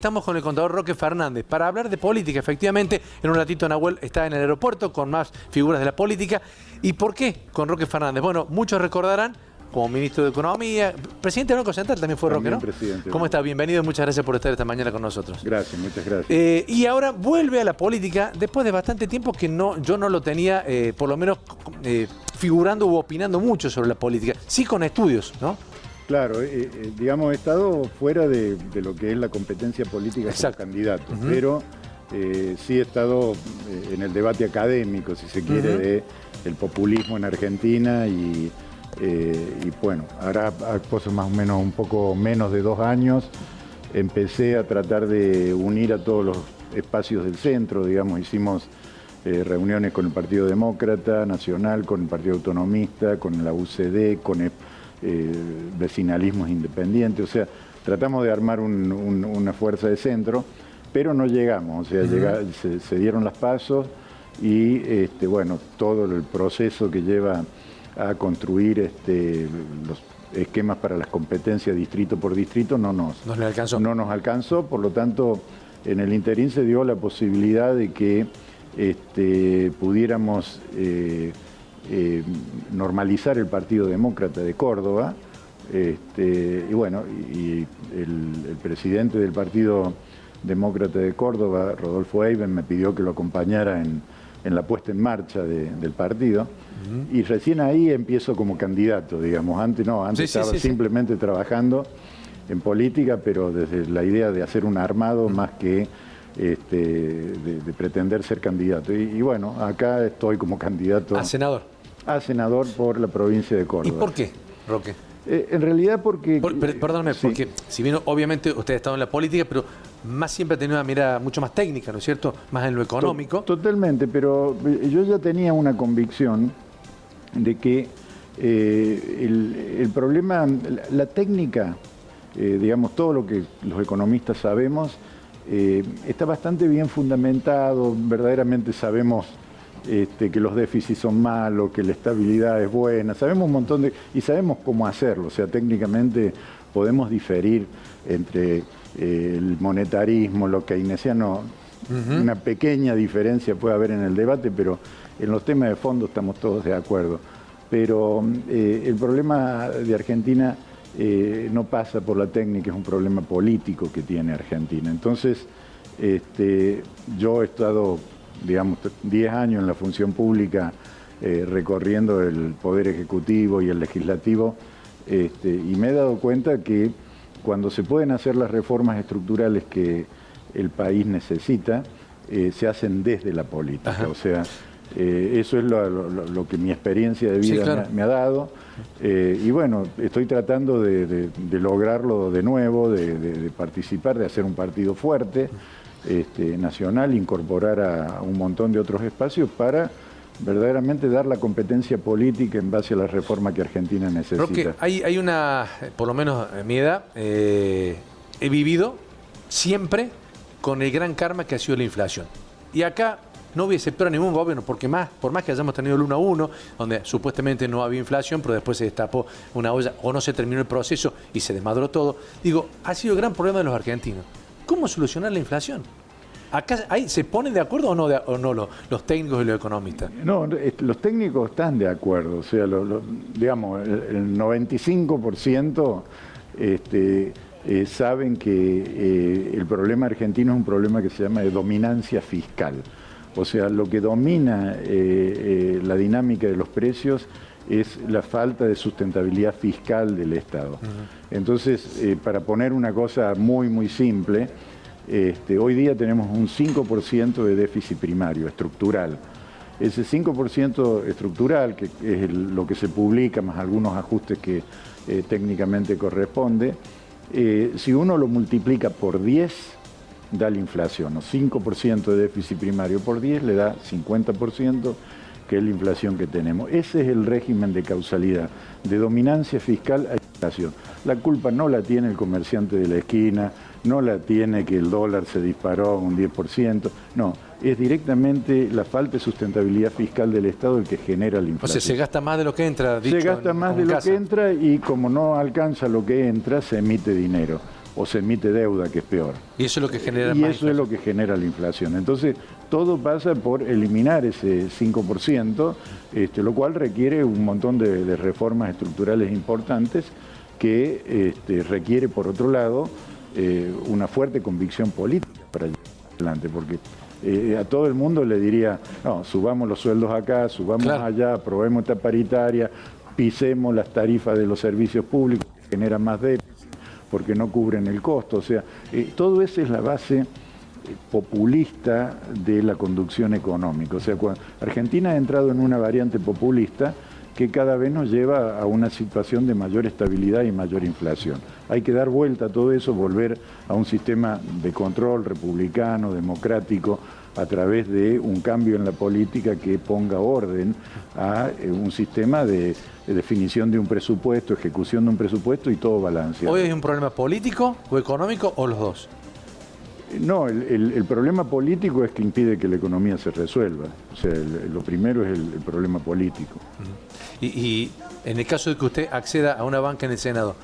Estamos con el contador Roque Fernández para hablar de política. Efectivamente, en un ratito Nahuel está en el aeropuerto con más figuras de la política. ¿Y por qué con Roque Fernández? Bueno, muchos recordarán como ministro de Economía, presidente del Banco Central también fue Roque, ¿no? Presidente. ¿Cómo está? Bienvenido y muchas gracias por estar esta mañana con nosotros. Gracias, muchas gracias. Y ahora vuelve a la política después de bastante tiempo que yo no lo tenía, por lo menos, figurando u opinando mucho sobre la política. Sí con estudios, ¿no? Claro, digamos, he estado fuera de lo que es la competencia política como candidato, pero sí he estado en el debate académico, si se quiere, de el populismo en Argentina y bueno, ahora cosas más o menos un poco menos de 2 años, empecé a tratar de unir a todos los espacios del centro, digamos, hicimos reuniones con el Partido Demócrata Nacional, con el Partido Autonomista, con la UCD, con el vecinalismos independientes, o sea, tratamos de armar una fuerza de centro, pero no llegamos, o sea, se dieron las pasos y bueno, todo el proceso que lleva a construir los esquemas para las competencias distrito por distrito no nos alcanzó, por lo tanto, en el interín se dio la posibilidad de que pudiéramos normalizar el Partido Demócrata de Córdoba, y bueno, el presidente del Partido Demócrata de Córdoba, Rodolfo Eiben, me pidió que lo acompañara en la puesta en marcha del partido, y recién ahí empiezo como candidato, digamos, antes estaba simplemente trabajando en política, pero desde la idea de hacer un armado más que de pretender ser candidato. Y bueno, acá estoy como candidato a senador. A senador por la provincia de Córdoba. ¿Y por qué, Roque? En realidad porque... Perdóname, sí. Porque si bien obviamente usted ha estado en la política, pero más siempre ha tenido una mirada mucho más técnica, ¿no es cierto? Más en lo económico. Totalmente, pero yo ya tenía una convicción de que el problema, la técnica, digamos, todo lo que los economistas sabemos, está bastante bien fundamentado, verdaderamente sabemos que los déficits son malos, que la estabilidad es buena, sabemos un montón y sabemos cómo hacerlo, o sea, técnicamente podemos diferir entre el monetarismo, lo keynesiano, una pequeña diferencia puede haber en el debate, pero en los temas de fondo estamos todos de acuerdo. Pero el problema de Argentina no pasa por la técnica, es un problema político que tiene Argentina. Entonces, yo he estado, digamos, 10 años en la función pública, recorriendo el Poder Ejecutivo y el Legislativo, y me he dado cuenta que cuando se pueden hacer las reformas estructurales que el país necesita, se hacen desde la política. O sea, eso es lo que mi experiencia de vida me ha dado. Y bueno, estoy tratando de lograrlo de nuevo, de participar, de hacer un partido fuerte, nacional, incorporar a un montón de otros espacios para verdaderamente dar la competencia política en base a la reforma que Argentina necesita. Porque hay una, por lo menos a mi edad, he vivido siempre con el gran karma que ha sido la inflación. Y acá no hubiese peor ningún gobierno, porque por más que hayamos tenido el 1 a 1, donde supuestamente no había inflación, pero después se destapó una olla o no se terminó el proceso y se desmadró todo. Digo, ha sido el gran problema de los argentinos. ¿Cómo solucionar la inflación? ¿Acá se ponen de acuerdo o no los técnicos y los economistas? No, los técnicos están de acuerdo. O sea, digamos, el 95% saben que el problema argentino es un problema que se llama de dominancia fiscal. O sea, lo que domina la dinámica de los precios es la falta de sustentabilidad fiscal del Estado. Entonces, para poner una cosa muy, muy simple, hoy día tenemos un 5% de déficit primario, estructural. Ese 5% estructural, que es lo que se publica, más algunos ajustes que técnicamente corresponde, si uno lo multiplica por 10, da la inflación, o 5% de déficit primario por 10 le da 50%, que es la inflación que tenemos. Ese es el régimen de causalidad, de dominancia fiscal a inflación. La culpa no la tiene el comerciante de la esquina, no la tiene que el dólar se disparó un 10%, no, es directamente la falta de sustentabilidad fiscal del Estado el que genera la inflación. O sea, se gasta más de lo que entra, dicho se gasta más de lo que entra y como no alcanza lo que entra, se emite dinero. o se emite deuda, que es peor. Y eso es lo que genera Y más eso es lo que genera la inflación. Entonces, todo pasa por eliminar ese 5%, lo cual requiere un montón de reformas estructurales importantes que requiere, por otro lado, una fuerte convicción política para llevar adelante, porque a todo el mundo le diría, no, subamos los sueldos acá, subamos allá, aprobemos esta paritaria, pisemos las tarifas de los servicios públicos que generan más déficit porque no cubren el costo. O sea, todo eso es la base populista de la conducción económica. O sea, Argentina ha entrado en una variante populista que cada vez nos lleva a una situación de mayor estabilidad y mayor inflación. Hay que dar vuelta a todo eso, volver a un sistema de control republicano, democrático, a través de un cambio en la política que ponga orden a un sistema de definición de un presupuesto, ejecución de un presupuesto y todo balanceado. ¿Hoy hay un problema político o económico o los dos? No, el problema político es que impide que la economía se resuelva. O sea, lo primero es el problema político. Y en el caso de que usted acceda a una banca en el Senado,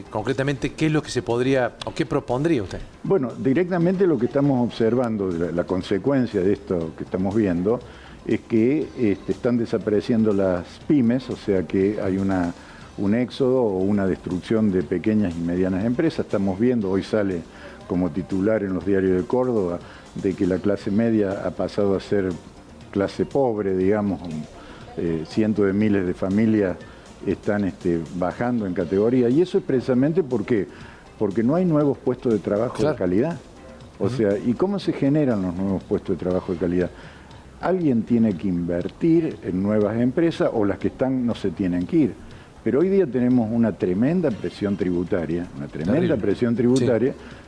concretamente, ¿qué es lo que se podría o qué propondría usted? Bueno, directamente lo que estamos observando, la consecuencia de esto que estamos viendo, es que están desapareciendo las pymes, o sea que hay un éxodo o una destrucción de pequeñas y medianas empresas. Estamos viendo, hoy sale como titular en los diarios de Córdoba, de que la clase media ha pasado a ser clase pobre, digamos, cientos de miles de familias están bajando en categoría. Y eso es precisamente porque no hay nuevos puestos de trabajo de calidad. O sea, ¿y cómo se generan los nuevos puestos de trabajo de calidad? Alguien tiene que invertir en nuevas empresas o las que están no se tienen que ir. Pero hoy día tenemos una tremenda presión tributaria,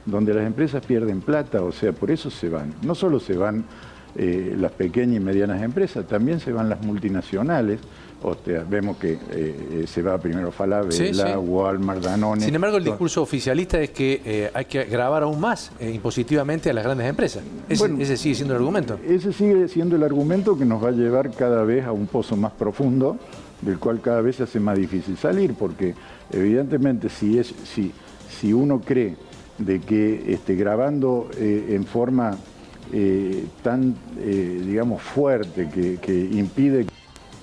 donde las empresas pierden plata, o sea, por eso se van. No solo se van las pequeñas y medianas empresas, también se van las multinacionales. O sea, vemos que se va primero Falabella, Walmart, Danone. Sin embargo, el discurso oficialista es que hay que gravar aún más impositivamente a las grandes empresas. Ese sigue siendo el argumento. Ese sigue siendo el argumento que nos va a llevar cada vez a un pozo más profundo, del cual cada vez se hace más difícil salir, porque evidentemente si uno cree de que grabando en forma tan, digamos, fuerte que impide...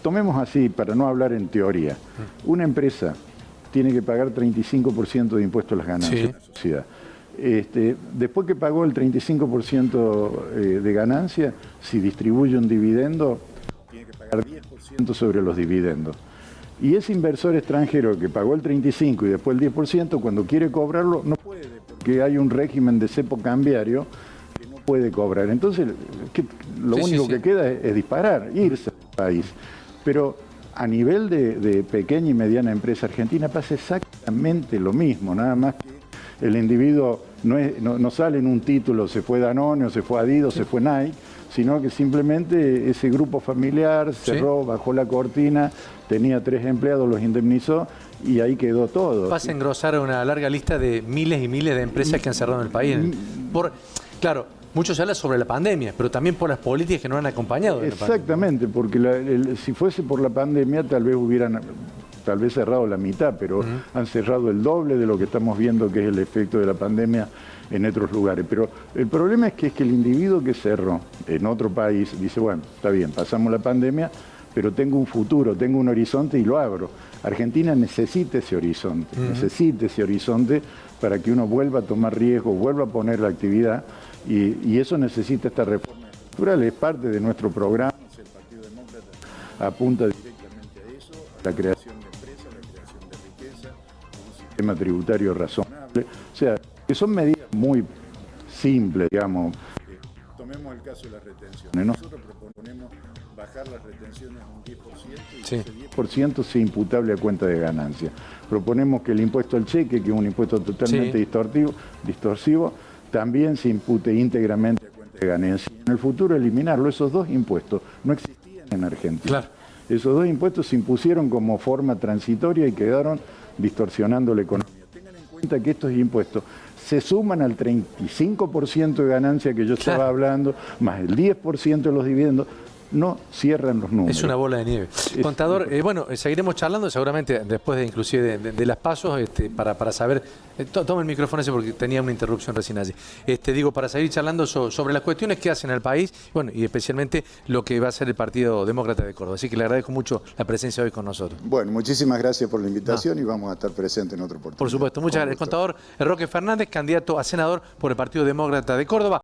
Tomemos así, para no hablar en teoría, una empresa tiene que pagar 35% de impuestos a las ganancias de la sociedad. Después que pagó el 35% de ganancia, si distribuye un dividendo, tiene que pagar 10% sobre los dividendos. Y ese inversor extranjero que pagó el 35% y después el 10%, cuando quiere cobrarlo, no puede, porque hay un régimen de cepo cambiario que no puede cobrar. Entonces, lo único que queda es disparar, irse del país. Pero a nivel de pequeña y mediana empresa argentina pasa exactamente lo mismo, nada más que el individuo no sale en un título, se fue Danone, o se fue Adidas, se fue Nike, sino que simplemente ese grupo familiar cerró, bajó la cortina, tenía 3 empleados, los indemnizó y ahí quedó todo. Pasa a engrosar una larga lista de miles y miles de empresas que han cerrado en el país. Claro, mucho se habla sobre la pandemia, pero también por las políticas que nos han acompañado. Exactamente, porque si fuese por la pandemia tal vez hubieran cerrado la mitad, pero han cerrado el doble de lo que estamos viendo que es el efecto de la pandemia en otros lugares. Pero el problema es que el individuo que cerró en otro país dice, bueno, está bien, pasamos la pandemia, pero tengo un futuro, tengo un horizonte y lo abro. Argentina necesita ese horizonte para que uno vuelva a tomar riesgo, vuelva a poner la actividad, y eso necesita esta reforma estructural, es parte de nuestro programa. El Partido Demócrata apunta directamente a eso, a la creación de empresas, la creación de riqueza, un sistema tributario razonable, o sea, que son medidas muy simples, digamos. Tomemos el caso de las retenciones. Nosotros proponemos bajar las retenciones a un 10% y ese 10% sea imputable a cuenta de ganancia. Proponemos que el impuesto al cheque, que es un impuesto totalmente distorsivo, también se impute íntegramente a cuenta de ganancia. Y en el futuro eliminarlo. Esos 2 impuestos no existían en Argentina. Claro. Esos 2 impuestos se impusieron como forma transitoria y quedaron distorsionando la economía. Tengan en cuenta que estos impuestos se suman al 35% de ganancia que yo estaba hablando, más el 10% de los dividendos. no cierran los números. Es una bola de nieve. Contador, bueno, seguiremos charlando seguramente después de inclusive de las pasos para saber, toma el micrófono ese porque tenía una interrupción recién allí. Digo, para seguir charlando sobre las cuestiones que hacen al país, bueno, y especialmente lo que va a ser el Partido Demócrata de Córdoba. Así que le agradezco mucho la presencia hoy con nosotros. Bueno, muchísimas gracias por la invitación y vamos a estar presentes en otro oportunidad. Por supuesto, muchas gracias. El contador Roque Fernández, candidato a senador por el Partido Demócrata de Córdoba.